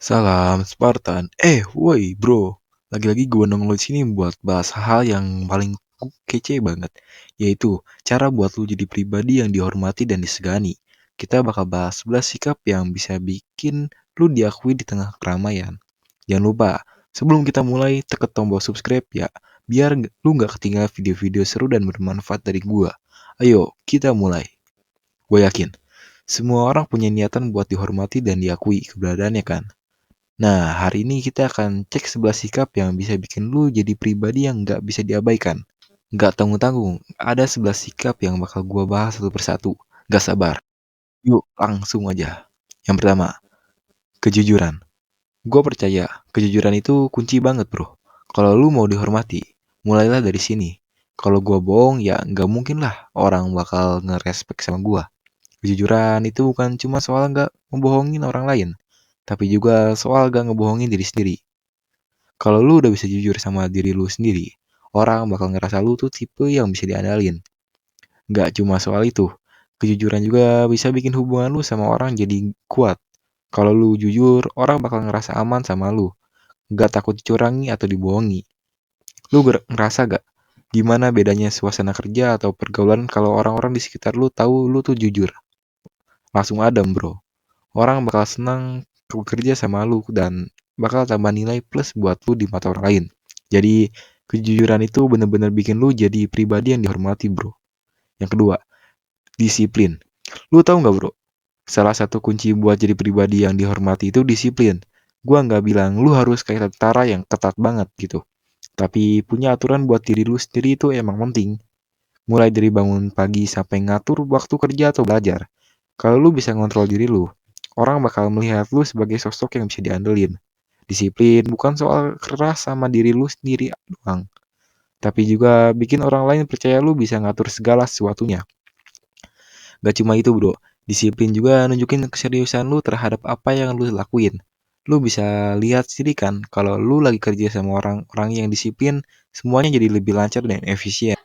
Salam Spartan. Woi bro, lagi-lagi gue nongol di sini buat bahas hal yang paling kece banget, yaitu cara buat lu jadi pribadi yang dihormati dan disegani. Kita bakal bahas 11 sikap yang bisa bikin lu diakui di tengah keramaian. Jangan lupa, sebelum kita mulai, tekan tombol subscribe ya, biar lu nggak ketinggalan video-video seru dan bermanfaat dari gua. Ayo, kita mulai. Gue yakin, semua orang punya niatan buat dihormati dan diakui keberadaannya kan? Nah, hari ini kita akan cek 11 sikap yang bisa bikin lu jadi pribadi yang nggak bisa diabaikan. Nggak tanggung-tanggung, ada 11 sikap yang bakal gua bahas satu persatu. Gak sabar. Yuk, langsung aja. Yang pertama, kejujuran. Gua percaya, kejujuran itu kunci banget bro. Kalau lu mau dihormati, mulailah dari sini. Kalau gua bohong, ya nggak mungkin lah orang bakal ngerespek sama gua. Kejujuran itu bukan cuma soal nggak ngebohongin orang lain, tapi juga soal gak ngebohongin diri sendiri. Kalau lu udah bisa jujur sama diri lu sendiri, orang bakal ngerasa lu tuh tipe yang bisa diandalin. Nggak cuma soal itu, kejujuran juga bisa bikin hubungan lu sama orang jadi kuat. Kalau lu jujur, orang bakal ngerasa aman sama lu, nggak takut dicurangi atau dibohongi. Lu ngerasa gak gimana bedanya suasana kerja atau pergaulan kalau orang-orang di sekitar lu tahu lu tuh jujur? Langsung adem bro. Orang bakal senang bekerja sama lu dan bakal tambah nilai plus buat lu di mata orang lain. Jadi kejujuran itu bener-bener bikin lu jadi pribadi yang dihormati bro. Yang kedua, disiplin. Lu tahu nggak bro? Salah satu kunci buat jadi pribadi yang dihormati itu disiplin. Gua nggak bilang lu harus kayak tentara yang ketat banget gitu. Tapi punya aturan buat diri lu sendiri itu emang penting. Mulai dari bangun pagi sampai ngatur waktu kerja atau belajar. Kalau lu bisa ngontrol diri lu, orang bakal melihat lu sebagai sosok yang bisa diandelin. Disiplin bukan soal keras sama diri lu sendiri doang, tapi juga bikin orang lain percaya lu bisa ngatur segala sesuatunya. Gak cuma itu bro, disiplin juga nunjukin keseriusan lu terhadap apa yang lu lakuin. Lu bisa lihat sendiri kan, kalau lu lagi kerja sama orang-orang yang disiplin, semuanya jadi lebih lancar dan efisien.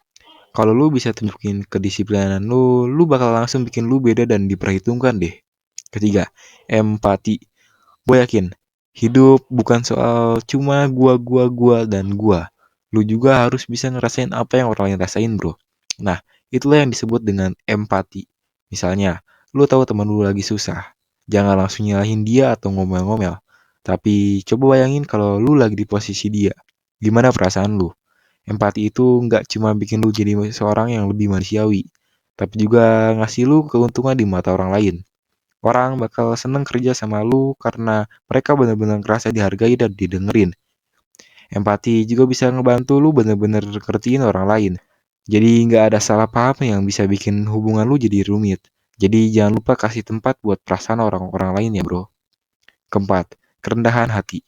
Kalau lu bisa tunjukin kedisiplinan lu bakal langsung bikin lu beda dan diperhitungkan deh. Ketiga, empati. Gue yakin, hidup bukan soal cuma gua, dan gua. Lu juga harus bisa ngerasain apa yang orang lain rasain, bro. Nah, itulah yang disebut dengan empati. Misalnya, lu tahu teman lu lagi susah. Jangan langsung nyalahin dia atau ngomel-ngomel. Tapi coba bayangin kalau lu lagi di posisi dia. Gimana perasaan lu? Empati itu nggak cuma bikin lu jadi seorang yang lebih manusiawi, tapi juga ngasih lu keuntungan di mata orang lain. Orang bakal seneng kerja sama lu karena mereka benar-benar ngerasa dihargai dan didengerin. Empati juga bisa ngebantu lu bener-bener ngertiin orang lain. Jadi nggak ada salah paham yang bisa bikin hubungan lu jadi rumit. Jadi jangan lupa kasih tempat buat perasaan orang-orang lain ya bro. Keempat, kerendahan hati.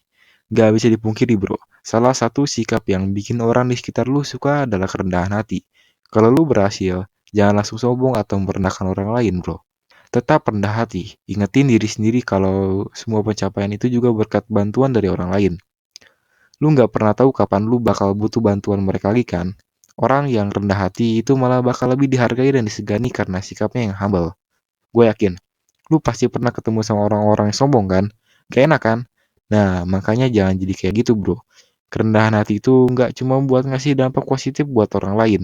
Gak bisa dipungkiri bro, salah satu sikap yang bikin orang di sekitar lu suka adalah kerendahan hati. Kalau lu berhasil, jangan langsung sombong atau merendahkan orang lain bro. Tetap rendah hati, ingetin diri sendiri kalau semua pencapaian itu juga berkat bantuan dari orang lain. Lu nggak pernah tahu kapan lu bakal butuh bantuan mereka lagi kan? Orang yang rendah hati itu malah bakal lebih dihargai dan disegani karena sikapnya yang humble. Gue yakin, lu pasti pernah ketemu sama orang-orang yang sombong kan? Gak enak kan? Nah, makanya jangan jadi kayak gitu bro. Kerendahan hati itu nggak cuma buat ngasih dampak positif buat orang lain,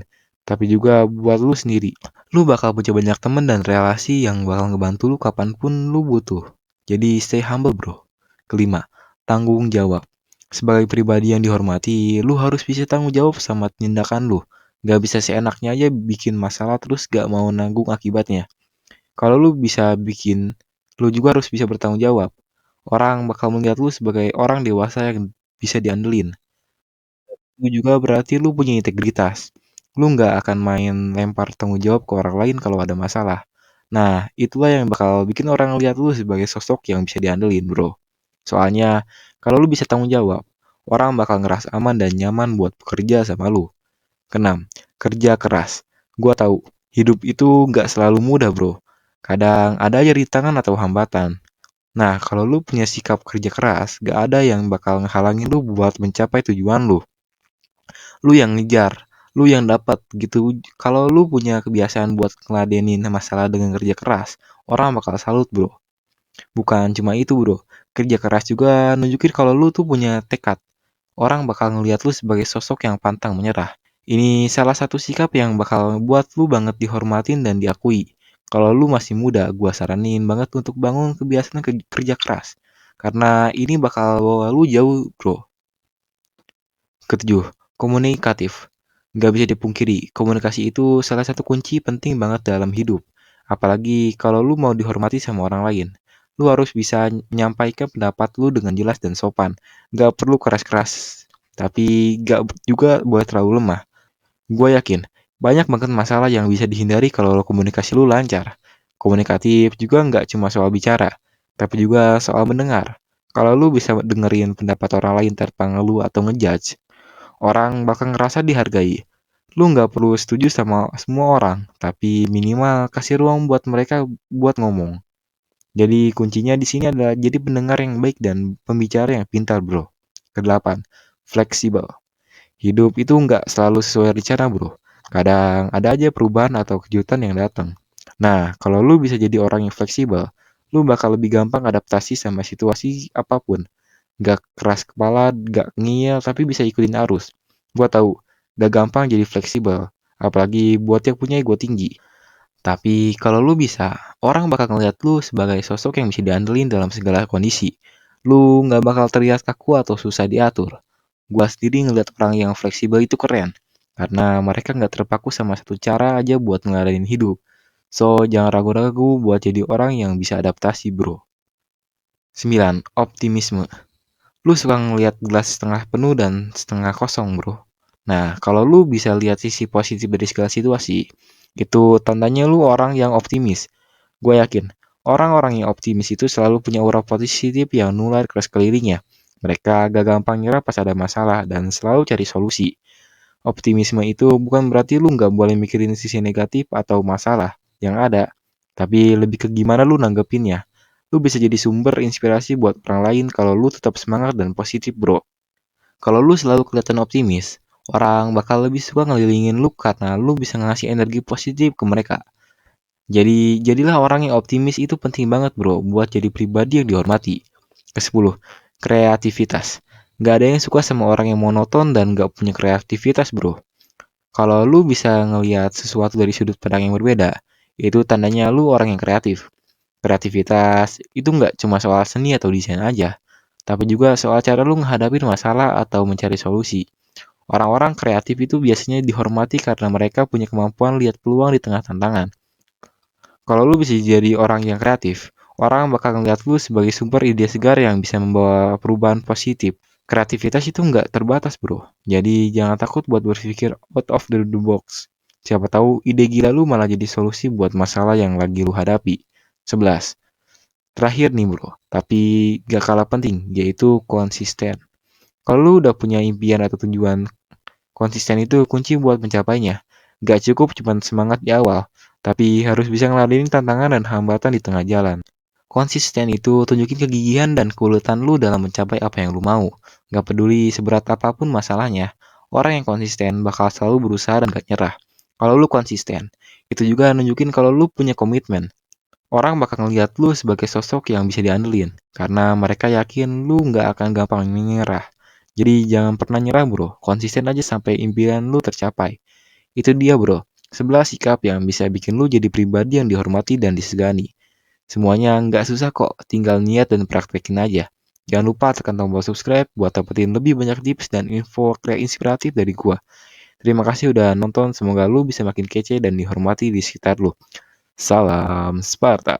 tapi juga buat lu sendiri. Lu bakal punya banyak temen dan relasi yang bakal ngebantu lu kapanpun lu butuh. Jadi stay humble bro. Kelima, tanggung jawab. Sebagai pribadi yang dihormati, lu harus bisa tanggung jawab sama tindakan lu. Gak bisa seenaknya aja bikin masalah terus gak mau nanggung akibatnya. Kalau lu bisa bikin, lu juga harus bisa bertanggung jawab. Orang bakal melihat lu sebagai orang dewasa yang bisa diandelin. Itu juga berarti lu punya integritas. Lu nggak akan main lempar tanggung jawab ke orang lain kalau ada masalah. Nah, itulah yang bakal bikin orang lihat lu sebagai sosok yang bisa diandelin, bro. Soalnya, kalau lu bisa tanggung jawab, orang bakal ngerasa aman dan nyaman buat bekerja sama lu. Keenam, kerja keras. Gua tahu, hidup itu nggak selalu mudah, bro. Kadang ada aja rintangan atau hambatan. Nah, kalau lu punya sikap kerja keras, gak ada yang bakal ngehalangin lu buat mencapai tujuan lu. Lu yang ngejar, lu yang dapat gitu. Kalau lu punya kebiasaan buat ngeladenin masalah dengan kerja keras, orang bakal salut, bro. Bukan cuma itu, Bro. Kerja keras juga nunjukin kalau lu tuh punya tekad. Orang bakal ngelihat lu sebagai sosok yang pantang menyerah. Ini salah satu sikap yang bakal buat lu banget dihormatin dan diakui. Kalau lu masih muda, gua saranin banget untuk bangun kebiasaan kerja keras. Karena ini bakal bawa lu jauh, bro. Ketujuh, komunikatif. Nggak bisa dipungkiri, komunikasi itu salah satu kunci penting banget dalam hidup. Apalagi kalau lu mau dihormati sama orang lain. Lu harus bisa menyampaikan pendapat lu dengan jelas dan sopan. Nggak perlu keras-keras, tapi nggak juga boleh terlalu lemah. Gue yakin, banyak banget masalah yang bisa dihindari kalau komunikasi lu lancar. Komunikatif juga nggak cuma soal bicara, tapi juga soal mendengar. Kalau lu bisa dengerin pendapat orang lain tanpa ngeluh atau ngejudge, orang bakal ngerasa dihargai. Lu nggak perlu setuju sama semua orang, tapi minimal kasih ruang buat mereka buat ngomong. Jadi kuncinya di sini adalah jadi pendengar yang baik dan pembicara yang pintar, bro. Kedelapan, fleksibel. Hidup itu nggak selalu sesuai rencana, bro. Kadang ada aja perubahan atau kejutan yang datang. Nah, kalau lu bisa jadi orang yang fleksibel, lu bakal lebih gampang adaptasi sama situasi apapun. Nggak keras kepala, nggak ngeyel, tapi bisa ikutin arus. Gua tahu, nggak gampang jadi fleksibel. Apalagi buat yang punya ego tinggi. Tapi kalau lu bisa, orang bakal ngeliat lu sebagai sosok yang bisa diandelin dalam segala kondisi. Lu nggak bakal terlihat kaku atau susah diatur. Gua sendiri ngeliat orang yang fleksibel itu keren. Karena mereka nggak terpaku sama satu cara aja buat ngelarin hidup. So, jangan ragu-ragu buat jadi orang yang bisa adaptasi, bro. 9. Optimisme. Lu suka ngeliat gelas setengah penuh dan setengah kosong, bro. Nah, kalau lu bisa lihat sisi positif dari segala situasi, itu tandanya lu orang yang optimis. Gue yakin, orang-orang yang optimis itu selalu punya aura positif yang nular ke sekelilingnya. Mereka gak gampang nyerah pas ada masalah dan selalu cari solusi. Optimisme itu bukan berarti lu nggak boleh mikirin sisi negatif atau masalah yang ada, tapi lebih ke gimana lu nanggepinnya. Lu bisa jadi sumber inspirasi buat orang lain kalau lu tetap semangat dan positif, bro. Kalau lu selalu kelihatan optimis, orang bakal lebih suka ngelilingin lu karena lu bisa ngasih energi positif ke mereka. Jadi, jadilah orang yang optimis itu penting banget, bro, buat jadi pribadi yang dihormati. Ke-10, kreativitas. Gak ada yang suka sama orang yang monoton dan gak punya kreativitas, bro. Kalau lu bisa ngelihat sesuatu dari sudut pandang yang berbeda, itu tandanya lu orang yang kreatif. Kreativitas itu nggak cuma soal seni atau desain aja, tapi juga soal cara lu menghadapi masalah atau mencari solusi. Orang-orang kreatif itu biasanya dihormati karena mereka punya kemampuan lihat peluang di tengah tantangan. Kalau lu bisa jadi orang yang kreatif, orang bakal ngeliat lu sebagai sumber ide segar yang bisa membawa perubahan positif. Kreativitas itu nggak terbatas, bro. Jadi jangan takut buat berpikir out of the box. Siapa tahu ide gila lu malah jadi solusi buat masalah yang lagi lu hadapi. 11. Terakhir nih, bro, tapi gak kalah penting, yaitu konsisten. Kalau lu udah punya impian atau tujuan, konsisten itu kunci buat mencapainya. Gak cukup cuma semangat di awal, tapi harus bisa ngeladenin tantangan dan hambatan di tengah jalan. Konsisten itu tunjukin kegigihan dan keuletan lu dalam mencapai apa yang lu mau. Gak peduli seberat apapun masalahnya, orang yang konsisten bakal selalu berusaha dan gak nyerah. Kalau lu konsisten, itu juga nunjukin kalau lu punya komitmen. Orang bakal ngeliat lu sebagai sosok yang bisa diandelin, karena mereka yakin lu gak akan gampang menyerah. Jadi jangan pernah nyerah, bro. Konsisten aja sampai impian lu tercapai. Itu dia, bro. 11 sikap yang bisa bikin lu jadi pribadi yang dihormati dan disegani. Semuanya nggak susah kok, tinggal niat dan praktekin aja. Jangan lupa tekan tombol subscribe buat dapetin lebih banyak tips dan info inspiratif dari gua. Terima kasih udah nonton, semoga lu bisa makin kece dan dihormati di sekitar lu. Salam Sparta.